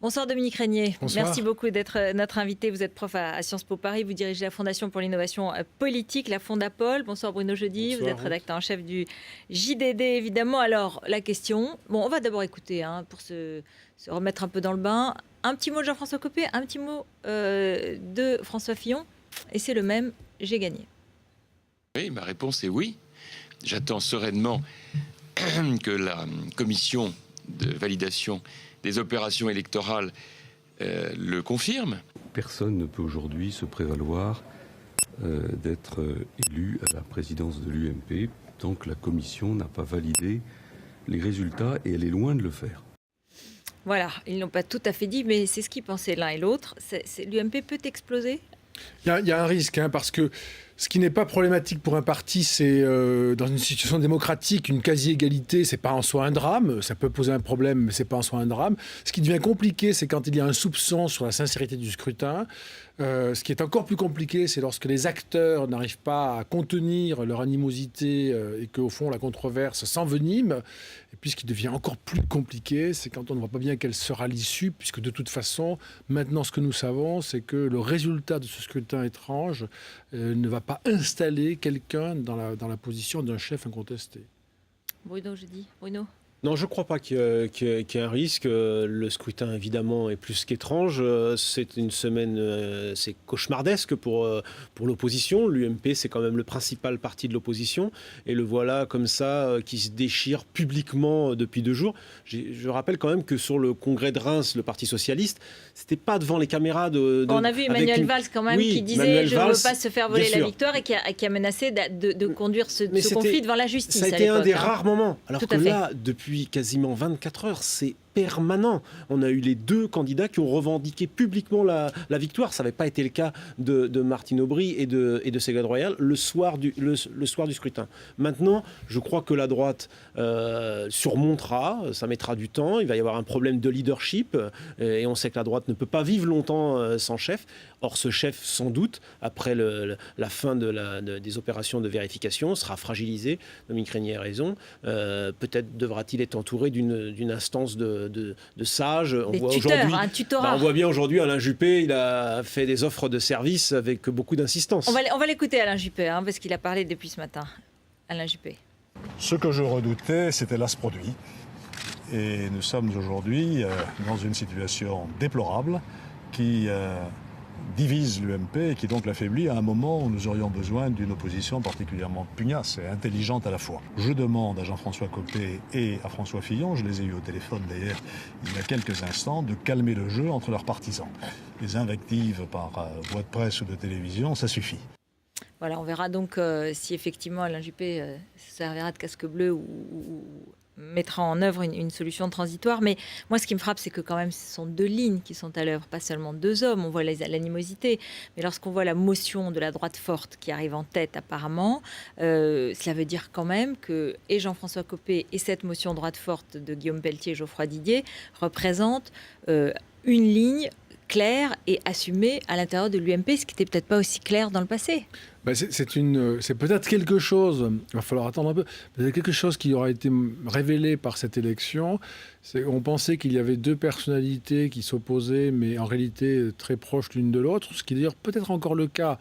Bonsoir Dominique Régnier. Bonsoir. Merci beaucoup d'être notre invité. Vous êtes prof à Sciences Po Paris, vous dirigez la Fondation pour l'innovation politique, la Fondapol. Bonsoir Bruno Jeudi, Bonsoir, vous êtes rédacteur en chef du JDD évidemment. Alors la question, on va d'abord écouter pour se remettre un peu dans le bain. Un petit mot de Jean-François Copé, un petit mot de François Fillon et c'est le même, j'ai gagné. Oui, ma réponse est oui. J'attends sereinement que la commission de validation des opérations électorales le confirme. Personne ne peut aujourd'hui se prévaloir d'être élu à la présidence de l'UMP tant que la commission n'a pas validé les résultats et elle est loin de le faire. Voilà, ils n'ont pas tout à fait dit, mais c'est ce qu'ils pensaient l'un et l'autre. L'UMP peut exploser ? Il y a un risque, parce que ce qui n'est pas problématique pour un parti, c'est dans une situation démocratique, une quasi-égalité, c'est pas en soi un drame. Ça peut poser un problème, mais c'est pas en soi un drame. Ce qui devient compliqué, c'est quand il y a un soupçon sur la sincérité du scrutin. Ce qui est encore plus compliqué, c'est lorsque les acteurs n'arrivent pas à contenir leur animosité et qu'au fond la controverse s'envenime. Et puis ce qui devient encore plus compliqué, c'est quand on ne voit pas bien quelle sera l'issue, puisque de toute façon, maintenant ce que nous savons, c'est que le résultat de ce scrutin étrange ne va pas installer quelqu'un dans la position d'un chef incontesté. Bruno Jeudi, Bruno ? Non, je ne crois pas qu'il y ait un risque. Le scrutin, évidemment, est plus qu'étrange. C'est une semaine c'est cauchemardesque pour l'opposition. L'UMP, c'est quand même le principal parti de l'opposition. Et le voilà comme ça, qui se déchire publiquement depuis 2 jours. Je rappelle quand même que sur le congrès de Reims, le Parti socialiste, c'était pas devant les caméras on a vu Emmanuel Valls quand même qui disait « je ne veux pas se faire voler la victoire » et qui a menacé de conduire ce conflit devant la justice. Ça a été un des rares moments. Alors que là, depuis quasiment 24 heures, c'est permanent. On a eu les 2 candidats qui ont revendiqué publiquement la victoire. Ça n'avait pas été le cas de Martine Aubry et de Ségolène Royal le soir du scrutin. Maintenant, je crois que la droite surmontera, ça mettra du temps, il va y avoir un problème de leadership et on sait que la droite ne peut pas vivre longtemps sans chef. Or, ce chef, sans doute, après la fin des opérations de vérification, sera fragilisé. Dominique Régnier a raison. Peut-être devra-t-il être entouré d'une instance de sages. Un tutorat. On voit bien aujourd'hui Alain Juppé, il a fait des offres de services avec beaucoup d'insistance. On va l'écouter Alain Juppé, parce qu'il a parlé depuis ce matin. Alain Juppé. Ce que je redoutais, c'était là ce produit. Et nous sommes aujourd'hui dans une situation déplorable qui divise l'UMP et qui donc l'affaiblit à un moment où nous aurions besoin d'une opposition particulièrement pugnace et intelligente à la fois. Je demande à Jean-François Copé et à François Fillon, je les ai eus au téléphone d'ailleurs il y a quelques instants, de calmer le jeu entre leurs partisans. Les invectives par voie de presse ou de télévision, ça suffit. Voilà, on verra donc si effectivement Alain Juppé servira de casque bleu ou mettra en œuvre une solution transitoire. Mais moi, ce qui me frappe, c'est que quand même, ce sont 2 lignes qui sont à l'œuvre, pas seulement 2 hommes. On voit l'animosité, mais lorsqu'on voit la motion de la droite forte qui arrive en tête, apparemment, cela veut dire quand même que et Jean-François Copé et cette motion droite forte de Guillaume Pelletier et Geoffroy Didier représentent une ligne claire et assumée à l'intérieur de l'UMP, ce qui n'était peut-être pas aussi clair dans le passé. C'est peut-être quelque chose, il va falloir attendre un peu, peut-être quelque chose qui aura été révélé par cette élection. On pensait qu'il y avait 2 personnalités qui s'opposaient, mais en réalité très proches l'une de l'autre, ce qui est d'ailleurs peut-être encore le cas.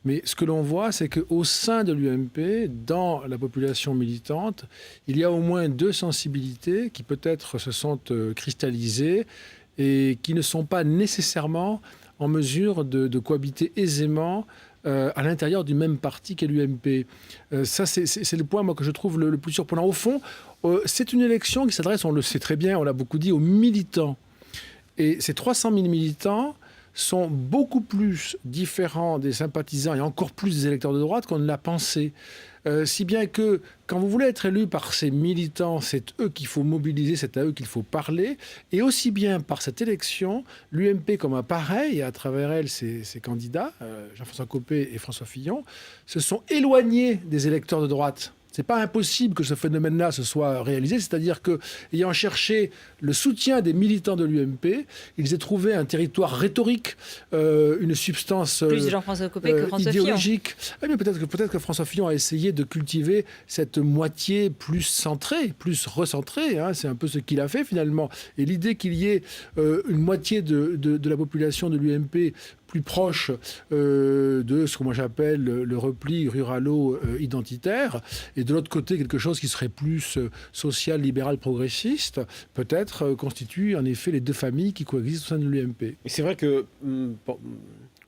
Mais ce que l'on voit, c'est qu'au sein de l'UMP, dans la population militante, il y a au moins 2 sensibilités qui peut-être se sont cristallisées et qui ne sont pas nécessairement en mesure de cohabiter aisément à l'intérieur du même parti qu'est l'UMP. Ça, c'est le point moi, que je trouve le plus surprenant. Au fond, c'est une élection qui s'adresse, on le sait très bien, on l'a beaucoup dit, aux militants. Et ces 300 000 militants sont beaucoup plus différents des sympathisants et encore plus des électeurs de droite qu'on ne l'a pensé. Si bien que quand vous voulez être élu par ces militants, c'est eux qu'il faut mobiliser, c'est à eux qu'il faut parler. Et aussi bien par cette élection, l'UMP comme appareil, et à travers elle ses candidats, Jean-François Copé et François Fillon, se sont éloignés des électeurs de droite. C'est pas impossible que ce phénomène-là se soit réalisé, c'est-à-dire que, ayant cherché le soutien des militants de l'UMP, ils aient trouvé un territoire rhétorique, une substance plus Jean-François Copé que François idéologique. Mais peut-être que François Fillon a essayé de cultiver cette moitié plus centrée, plus recentrée. Hein, c'est un peu ce qu'il a fait finalement. Et l'idée qu'il y ait une moitié de la population de l'UMP plus proche de ce que moi j'appelle le repli ruralo-identitaire, et de l'autre côté quelque chose qui serait plus social, libéral, progressiste, peut-être constitue en effet les deux familles qui coexistent au sein de l'UMP. Et c'est vrai que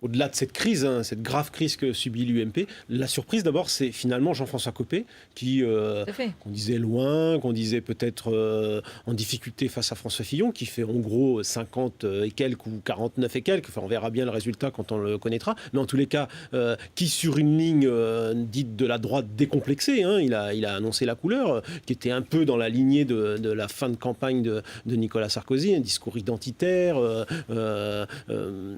au-delà de cette crise, cette grave crise que subit l'UMP, la surprise d'abord, c'est finalement Jean-François Copé, qui, qu'on disait loin, qu'on disait peut-être en difficulté face à François Fillon, qui fait en gros 50 et quelques ou 49 et quelques, enfin on verra bien le résultat quand on le connaîtra, mais en tous les cas, qui sur une ligne dite de la droite décomplexée, hein, il a annoncé la couleur, qui était un peu dans la lignée de la fin de campagne de Nicolas Sarkozy, un discours identitaire.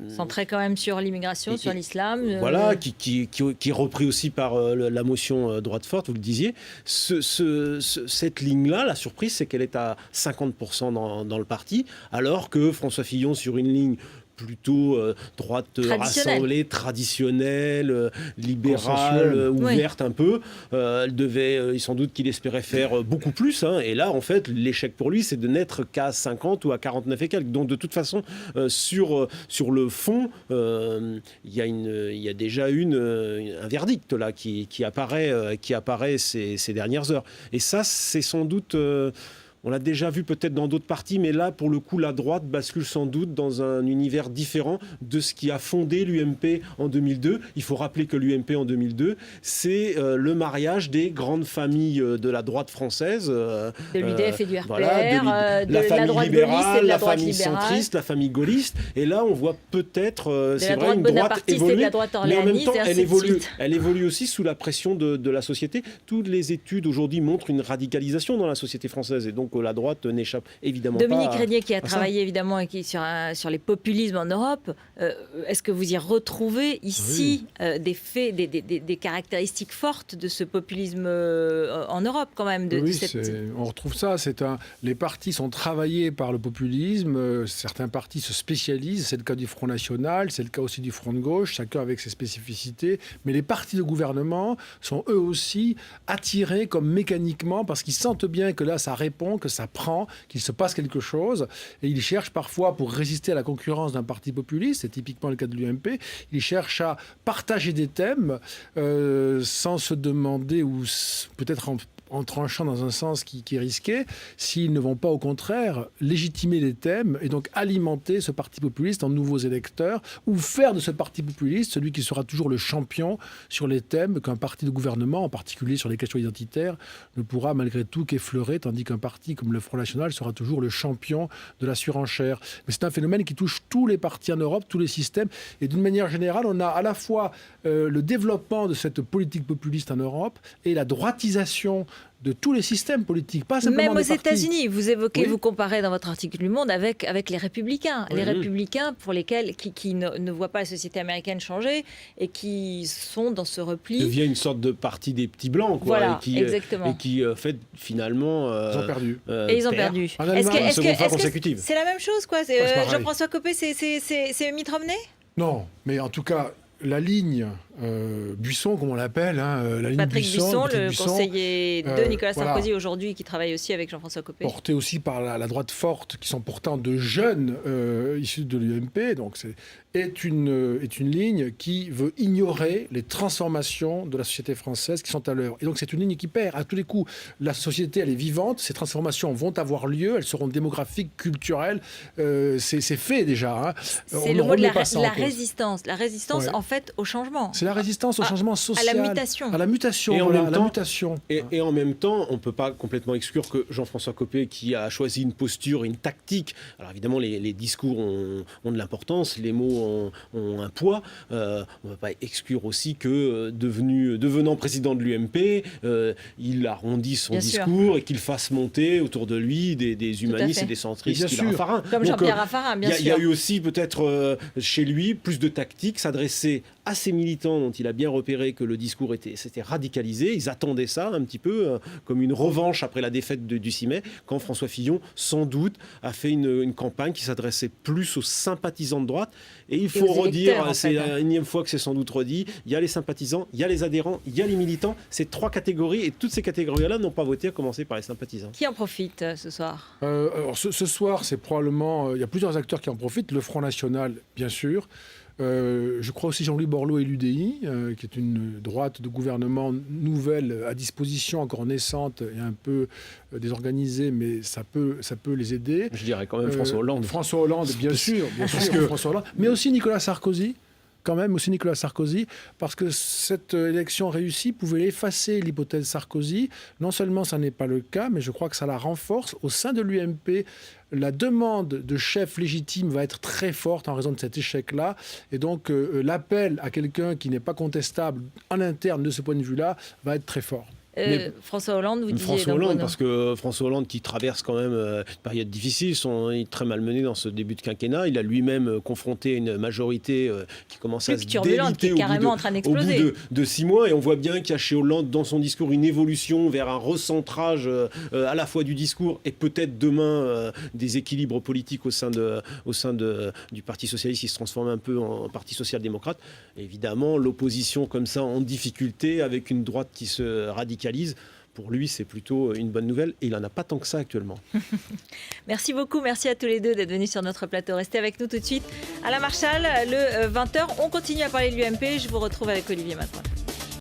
Centré quand même sur l'immigration, sur l'islam. Voilà, qui est repris aussi par la motion droite forte, vous le disiez. Cette ligne-là, la surprise, c'est qu'elle est à 50% dans le parti, alors que François Fillon, sur une ligne plutôt droite rassemblée, traditionnelle, libérale, ouverte un peu. Elle devait, sans doute qu'il espérait faire beaucoup plus. Hein. Et là, en fait, l'échec pour lui, c'est de n'être qu'à 50 ou à 49 et quelques. Donc, de toute façon, sur le fond, il y a déjà un verdict là qui apparaît ces dernières heures. Et ça, c'est sans doute... on l'a déjà vu peut-être dans d'autres partis, mais là, pour le coup, la droite bascule sans doute dans un univers différent de ce qui a fondé l'UMP en 2002. Il faut rappeler que l'UMP en 2002, c'est le mariage des grandes familles de la droite française. De l'UDF et du RPR, voilà, de la droite gaulliste et de la droite famille libérale. Centriste, la famille gaulliste. Et là, on voit peut-être, c'est vrai, une droite bonapartiste et de la droite mais en même orléaniste, temps, et elle évolue aussi sous la pression de la société. Toutes les études aujourd'hui montrent une radicalisation dans la société française. Et donc, la droite n'échappe évidemment Dominique pas Régnier, qui a travaillé évidemment et qui, sur les populismes en Europe, est-ce que vous y retrouvez ici des faits, des caractéristiques fortes de ce populisme en Europe quand même on retrouve ça. Les partis sont travaillés par le populisme. Certains partis se spécialisent. C'est le cas du Front National, c'est le cas aussi du Front de gauche, chacun avec ses spécificités. Mais les partis de gouvernement sont eux aussi attirés comme mécaniquement parce qu'ils sentent bien que là, ça répond, que ça prend, qu'il se passe quelque chose. Et ils cherchent parfois, pour résister à la concurrence d'un parti populiste, c'est typiquement le cas de l'UMP, ils cherchent à partager des thèmes sans se demander, ou peut-être en tranchant dans un sens qui est risqué, s'ils ne vont pas au contraire légitimer les thèmes et donc alimenter ce parti populiste en nouveaux électeurs, ou faire de ce parti populiste celui qui sera toujours le champion sur les thèmes qu'un parti de gouvernement, en particulier sur les questions identitaires, ne pourra malgré tout qu'effleurer, tandis qu'un parti comme le Front National sera toujours le champion de la surenchère. Mais c'est un phénomène qui touche tous les partis en Europe, tous les systèmes, et d'une manière générale, on a à la fois le développement de cette politique populiste en Europe et la droitisation de tous les systèmes politiques, pas simplement même aux des partis. États-Unis. Vous évoquez, vous comparez dans votre article du Monde avec les Républicains. Les Républicains pour lesquels qui ne voient pas la société américaine changer et qui sont dans ce repli. Il devient une sorte de parti des petits blancs, quoi. Voilà, exactement. Et qui fait finalement. Ils ont perdu. Et ils ont perdu. Est-ce que c'est la même chose, quoi? Jean-François Copé, c'est Mitt Romney? Non, mais en tout cas, la ligne Buisson, comme on l'appelle, la ligne Patrick Buisson, le Buisson, conseiller de Nicolas Sarkozy voilà, aujourd'hui, qui travaille aussi avec Jean-François Copé. Porté aussi par la droite forte, qui sont pourtant de jeunes issus de l'UMP, donc est une ligne qui veut ignorer les transformations de la société française qui sont à l'œuvre. Et donc c'est une ligne qui perd à tous les coups. La société, elle est vivante, ces transformations vont avoir lieu, elles seront démographiques, culturelles, c'est fait déjà. Hein. C'est le mot de la résistance. La résistance, en fait, au changement. C'est la résistance au changement social. À la mutation. À la mutation, et en même temps, on ne peut pas complètement exclure que Jean-François Copé, qui a choisi une posture, une tactique, alors évidemment les discours ont de l'importance, les mots ont un poids, on ne va pas exclure aussi que devenant président de l'UMP, il arrondisse son discours et qu'il fasse monter autour de lui des humanistes et des centristes qu'il Raffarin. Comme Jean-Pierre Raffarin, bien sûr. Il y a eu aussi peut-être chez lui plus de tactique, s'adresser à ses militants dont il a bien repéré que le discours s'était radicalisé. Ils attendaient ça un petit peu comme une revanche après la défaite du 6 mai, quand François Fillon, sans doute, a fait une campagne qui s'adressait plus aux sympathisants de droite. Et il faut redire, c'est la énième fois que c'est sans doute redit, il y a les sympathisants, il y a les adhérents, il y a les militants. C'est 3 catégories et toutes ces catégories-là n'ont pas voté, à commencer par les sympathisants. Qui en profite ce soir? Alors, ce soir, c'est probablement... il y a plusieurs acteurs qui en profitent. Le Front National, bien sûr. Je crois aussi Jean-Louis Borloo et l'UDI, qui est une droite de gouvernement nouvelle, à disposition, encore naissante et un peu désorganisée, mais ça peut les aider. Je dirais quand même François Hollande. François Hollande, bien sûr, François Hollande, mais aussi Nicolas Sarkozy. Quand même aussi Nicolas Sarkozy, parce que cette élection réussie pouvait effacer l'hypothèse Sarkozy. Non seulement ça n'est pas le cas, mais je crois que ça la renforce. Au sein de l'UMP, la demande de chef légitime va être très forte en raison de cet échec-là. Et donc l'appel à quelqu'un qui n'est pas contestable en interne de ce point de vue-là va être très fort. François Hollande, vous disiez... François Hollande, parce que François Hollande qui traverse quand même une période difficile, il est très malmené dans ce début de quinquennat. Il a lui-même confronté une majorité qui commence à se déliter au bout de 6 mois. Et on voit bien qu'il y a chez Hollande, dans son discours, une évolution vers un recentrage à la fois du discours et peut-être demain des équilibres politiques au sein du Parti socialiste qui se transforme un peu en Parti social-démocrate. Évidemment, l'opposition comme ça en difficulté avec une droite qui se radicalise. Pour lui, c'est plutôt une bonne nouvelle et il n'en a pas tant que ça actuellement. Merci beaucoup, merci à tous les deux d'être venus sur notre plateau. Restez avec nous tout de suite à la Marchale, le 20h. On continue à parler de l'UMP. Je vous retrouve avec Olivier Matron.